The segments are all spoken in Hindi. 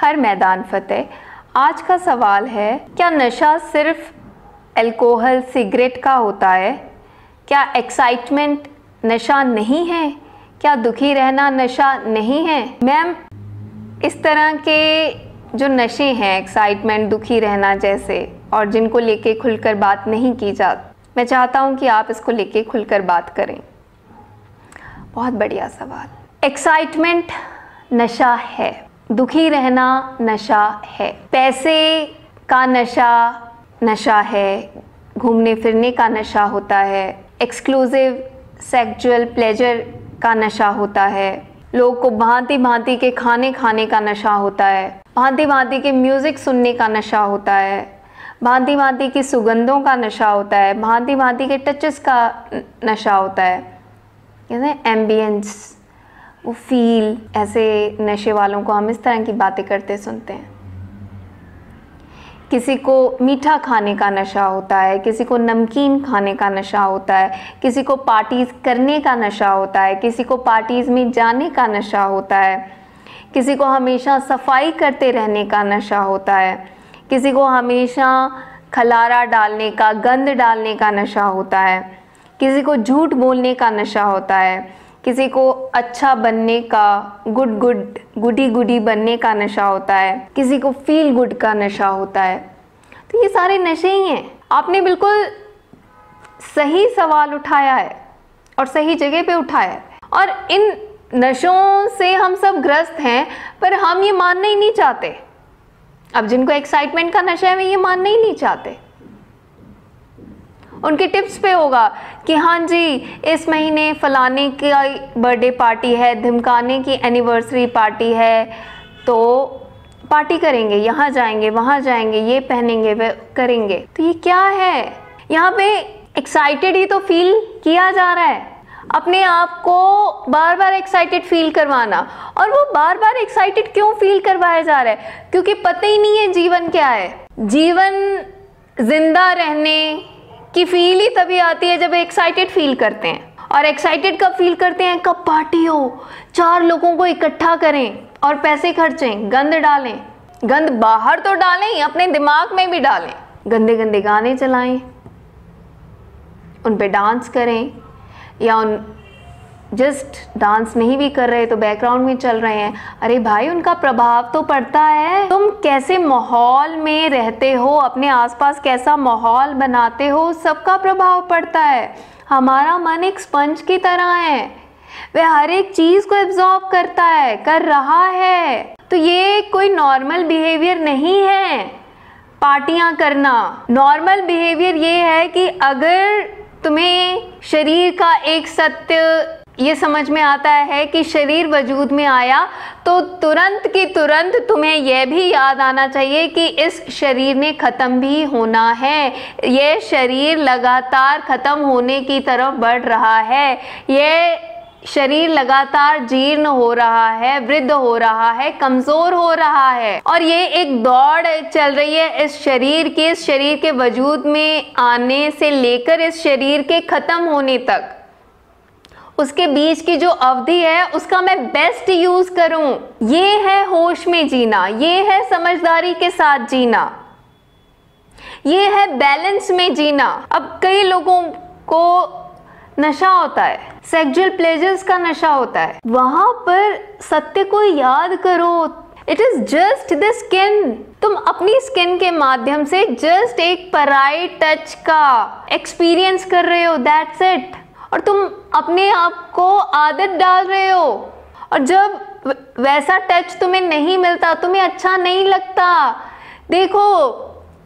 हर मैदान फतेह। आज का सवाल है, क्या नशा सिर्फ अल्कोहल सिगरेट का होता है? क्या एक्साइटमेंट नशा नहीं है? क्या दुखी रहना नशा नहीं है? मैम, इस तरह के जो नशे हैं, एक्साइटमेंट, दुखी रहना जैसे, और जिनको लेके खुलकर बात नहीं की जाती, मैं चाहता हूं कि आप इसको लेके खुलकर बात करें। बहुत बढ़िया सवाल। एक्साइटमेंट नशा है, दुखी रहना नशा है, पैसे का नशा है, घूमने फिरने का नशा होता है, एक्सक्लूसिव सेक्सुअल प्लेजर का नशा होता है, लोग को भांति भांति के खाने का नशा होता है, भांति भांति के म्यूज़िक सुनने का नशा होता है, भांति भांति की सुगंधों का नशा होता है, भांति भांति के टचेस का नशा होता है, एम्बियंस, वो फील। ऐसे नशे वालों को हम इस तरह की बातें करते सुनते हैं। किसी को मीठा खाने का नशा होता है, किसी को नमकीन खाने का नशा होता है, किसी को पार्टीज़ करने का नशा होता है, किसी को पार्टीज़ में जाने का नशा होता है, किसी को हमेशा सफाई करते रहने का नशा होता है, किसी को हमेशा खलारा डालने का, गंद डालने का नशा होता है, किसी को झूठ बोलने का नशा होता है, किसी को अच्छा बनने का, गुडी बनने का नशा होता है, किसी को फील गुड का नशा होता है। तो ये सारे नशे ही हैं। आपने बिल्कुल सही सवाल उठाया है और सही जगह पे उठाया है। और इन नशों से हम सब ग्रस्त हैं, पर हम ये मानना ही नहीं चाहते। अब जिनको एक्साइटमेंट का नशा है, वे ये मानना ही नहीं चाहते। उनके टिप्स पे होगा कि हाँ जी, इस महीने फलाने की बर्थडे पार्टी है, ढिमकाने की एनिवर्सरी पार्टी है, तो पार्टी करेंगे, यहाँ जाएंगे, वहाँ जाएंगे, ये पहनेंगे, वे करेंगे। तो ये क्या है? यहाँ पे एक्साइटेड ही तो फील किया जा रहा है, अपने आप को बार बार एक्साइटेड फील करवाना। और वो बार बार एक्साइटेड क्यों फील करवाया जा रहा है? क्योंकि पता ही नहीं है जीवन क्या है। जीवन जिंदा रहने की फील ही तभी आती है जब एक्साइटेड फील करते हैं। और एक्साइटेड कब फील करते हैं? कब पार्टी हो, 4 लोगों को इकट्ठा करें और पैसे खर्चें, गंद डालें। गंद बाहर तो डालें, अपने दिमाग में भी डालें, गंदे गंदे गाने चलाएं, उन पे डांस करें, या उन जस्ट डांस नहीं भी कर रहे तो बैकग्राउंड में चल रहे हैं। अरे भाई, उनका प्रभाव तो पड़ता है। तुम कैसे माहौल में रहते हो, अपने आसपास कैसा माहौल बनाते हो, सबका प्रभाव पड़ता है। हमारा मन एक स्पंज की तरह है, वह हर एक चीज को एब्जॉर्ब करता है, कर रहा है। तो ये कोई नॉर्मल बिहेवियर नहीं है पार्टियां करना। नॉर्मल बिहेवियर ये है कि अगर तुम्हें शरीर का एक सत्य ये समझ में आता है कि शरीर वजूद में आया, तो तुरंत की तुरंत तुम्हें यह भी याद आना चाहिए कि इस शरीर ने ख़त्म भी होना है। यह शरीर लगातार ख़त्म होने की तरफ बढ़ रहा है। यह शरीर लगातार जीर्ण हो रहा है, वृद्ध हो रहा है, कमज़ोर हो रहा है। और ये एक दौड़ चल रही है इस शरीर की, इस शरीर के वजूद में आने से लेकर इस शरीर के ख़त्म होने तक। उसके बीच की जो अवधि है, उसका मैं बेस्ट यूज करूं। ये है होश में जीना, ये है समझदारी के साथ जीना, ये है बैलेंस में जीना। अब कई लोगों को नशा होता है, सेक्सुअल प्लेजर्स का नशा होता है, वहां पर सत्य को याद करो। It is just the skin. तुम अपनी स्किन के माध्यम से जस्ट एक पराई टच का एक्सपीरियंस कर रहे हो, दैट्स इट। और तुम अपने आप को आदत डाल रहे हो, और जब वैसा टच तुम्हें नहीं मिलता, तुम्हें अच्छा नहीं लगता। देखो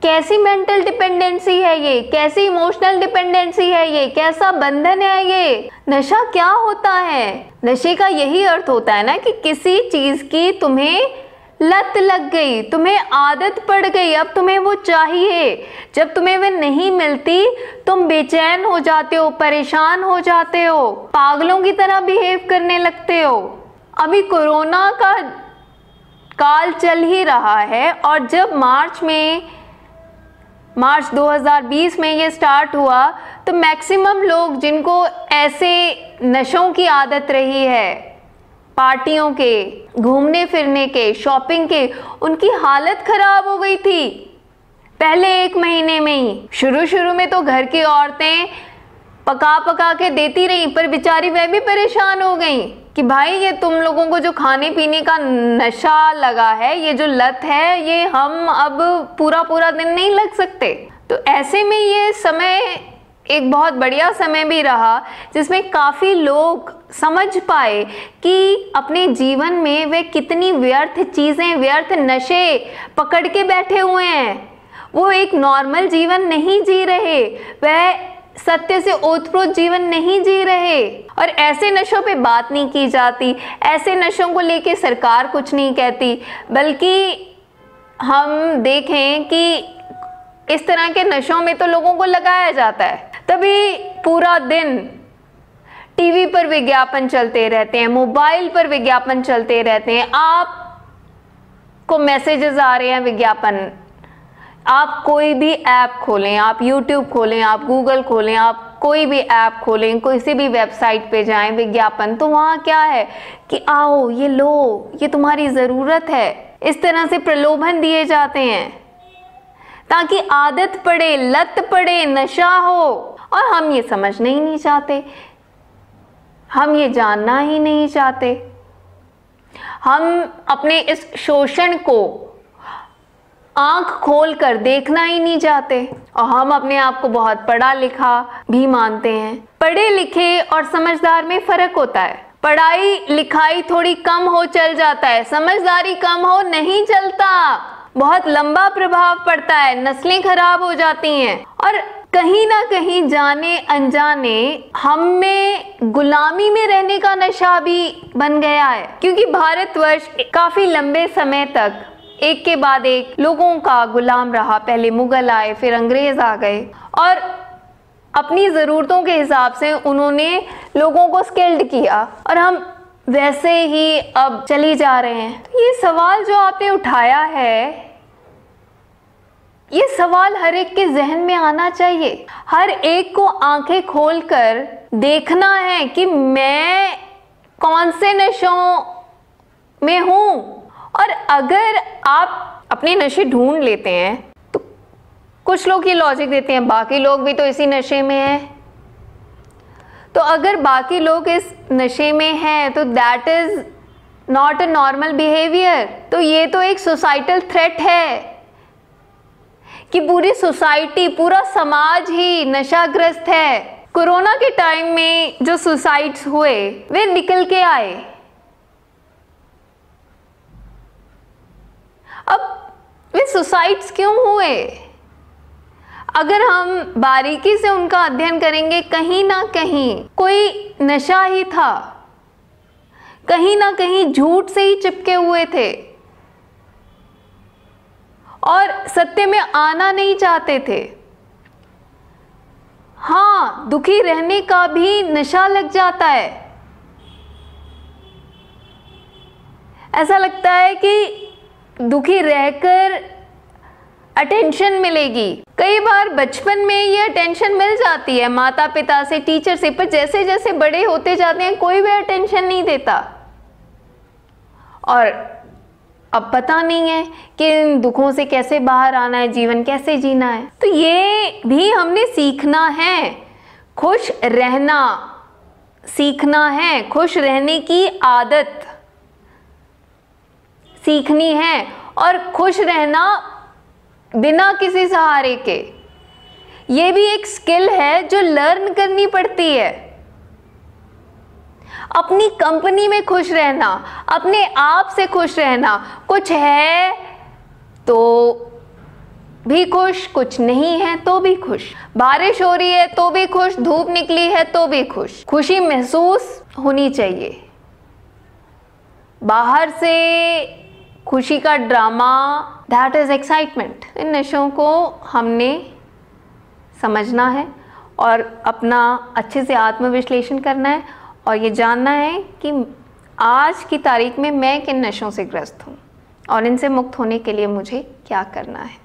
कैसी मेंटल डिपेंडेंसी है ये, कैसी इमोशनल डिपेंडेंसी है ये, कैसा बंधन है ये। नशा क्या होता है? नशे का यही अर्थ होता है ना कि किसी चीज की तुम्हें लत लग गई, तुम्हें आदत पड़ गई, अब तुम्हें वो चाहिए। जब तुम्हें वो नहीं मिलती, तुम बेचैन हो जाते हो, परेशान हो जाते हो, पागलों की तरह बिहेव करने लगते हो। अभी कोरोना का काल चल ही रहा है, और जब मार्च 2020 में ये स्टार्ट हुआ, तो मैक्सिमम लोग जिनको ऐसे नशों की आदत रही है, पार्टियों के, घूमने फिरने के, शॉपिंग के, उनकी हालत खराब हो गई थी पहले 1 महीने में ही। शुरू में तो घर की औरतें पका पका के देती रही, पर बेचारी वह भी परेशान हो गई कि भाई ये तुम लोगों को जो खाने पीने का नशा लगा है, ये जो लत है, ये हम अब पूरा दिन नहीं लग सकते। तो ऐसे में ये समय एक बहुत बढ़िया समय भी रहा जिसमें काफ़ी लोग समझ पाए कि अपने जीवन में वे कितनी व्यर्थ चीज़ें, व्यर्थ नशे पकड़ के बैठे हुए हैं। वो एक नॉर्मल जीवन नहीं जी रहे, वह सत्य से ओतप्रोत जीवन नहीं जी रहे। और ऐसे नशों पे बात नहीं की जाती, ऐसे नशों को लेके सरकार कुछ नहीं कहती, बल्कि हम देखें कि इस तरह के नशों में तो लोगों को लगाया जाता है, तभी पूरा दिन टीवी पर विज्ञापन चलते रहते हैं, मोबाइल पर विज्ञापन चलते रहते हैं, आपको मैसेजेस आ रहे हैं विज्ञापन। आप कोई भी ऐप खोलें, आप यूट्यूब खोलें, आप गूगल खोलें, आप कोई भी ऐप खोलें, किसी भी वेबसाइट पे जाएं, विज्ञापन, तो वहाँ क्या है कि आओ ये लो, ये तुम्हारी ज़रूरत है। इस तरह से प्रलोभन दिए जाते हैं ताकि आदत पड़े, लत पड़े, नशा हो। और हम ये समझना ही नहीं चाहते, हम ये जानना ही नहीं चाहते, हम अपने इस शोषण को आंख खोल कर देखना ही नहीं चाहते। और हम अपने आप को बहुत पढ़ा लिखा भी मानते हैं। पढ़े लिखे और समझदार में फर्क होता है। पढ़ाई लिखाई थोड़ी कम हो चल जाता है, समझदारी कम हो नहीं चलता, बहुत लंबा प्रभाव पड़ता है, नस्लें खराब हो जाती हैं। और कहीं ना कहीं जाने अनजाने हम में गुलामी में रहने का नशा भी बन गया है, क्योंकि भारतवर्ष काफी लंबे समय तक एक के बाद एक लोगों का गुलाम रहा। पहले मुगल आए, फिर अंग्रेज आ गए और अपनी ज़रूरतों के हिसाब से उन्होंने लोगों को स्किल्ड किया और हम वैसे ही अब चली जा रहे हैं। ये सवाल जो आपने उठाया है, ये सवाल हर एक के जहन में आना चाहिए। हर एक को आंखें खोलकर देखना है कि मैं कौन से नशों में हूँ। और अगर आप अपने नशे ढूंढ लेते हैं तो कुछ लोग ये लॉजिक देते हैं बाकी लोग भी तो इसी नशे में हैं, तो अगर बाकी लोग इस नशे में हैं तो that is not a normal behaviour. तो ये तो एक सोसाइटल थ्रेट है कि पूरी सोसाइटी, पूरा समाज ही नशाग्रस्त है। कोरोना के टाइम में जो सुसाइड्स हुए वे निकल के आए। अब वे सुसाइड्स क्यों हुए? अगर हम बारीकी से उनका अध्ययन करेंगे, कहीं ना कहीं कोई नशा ही था, कहीं ना कहीं झूठ से ही चिपके हुए थे और सत्य में आना नहीं चाहते थे। हाँ, दुखी रहने का भी नशा लग जाता है। ऐसा लगता है कि दुखी रहकर अटेंशन मिलेगी। कई बार बचपन में ये अटेंशन मिल जाती है माता पिता से, टीचर से, पर जैसे जैसे बड़े होते जाते हैं कोई भी अटेंशन नहीं देता और अब पता नहीं है कि इन दुखों से कैसे बाहर आना है, जीवन कैसे जीना है। तो ये भी हमने सीखना है, खुश रहना सीखना है, खुश रहने की आदत सीखनी है और खुश रहना बिना किसी सहारे के। ये भी एक स्किल है जो लर्न करनी पड़ती है। अपनी कंपनी में खुश रहना, अपने आप से खुश रहना, कुछ है तो भी खुश, कुछ नहीं है तो भी खुश, बारिश हो रही है तो भी खुश, धूप निकली है तो भी खुश। खुशी महसूस होनी चाहिए। बाहर से खुशी का ड्रामा, दैट इज एक्साइटमेंट। इन नशों को हमने समझना है और अपना अच्छे से आत्मविश्लेषण करना है और ये जानना है कि आज की तारीख में मैं किन नशों से ग्रस्त हूँ और इनसे मुक्त होने के लिए मुझे क्या करना है।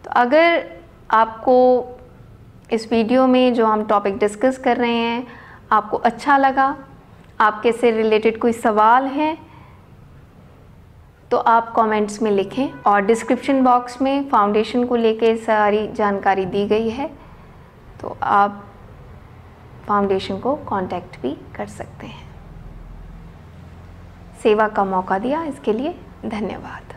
तो अगर आपको इस वीडियो में जो हम टॉपिक डिस्कस कर रहे हैं आपको अच्छा लगा, आपके से रिलेटेड कोई सवाल है तो आप कमेंट्स में लिखें, और डिस्क्रिप्शन बॉक्स में फाउंडेशन को लेके सारी जानकारी दी गई है, तो आप फाउंडेशन को कांटेक्ट भी कर सकते हैं। सेवा का मौका दिया इसके लिए धन्यवाद।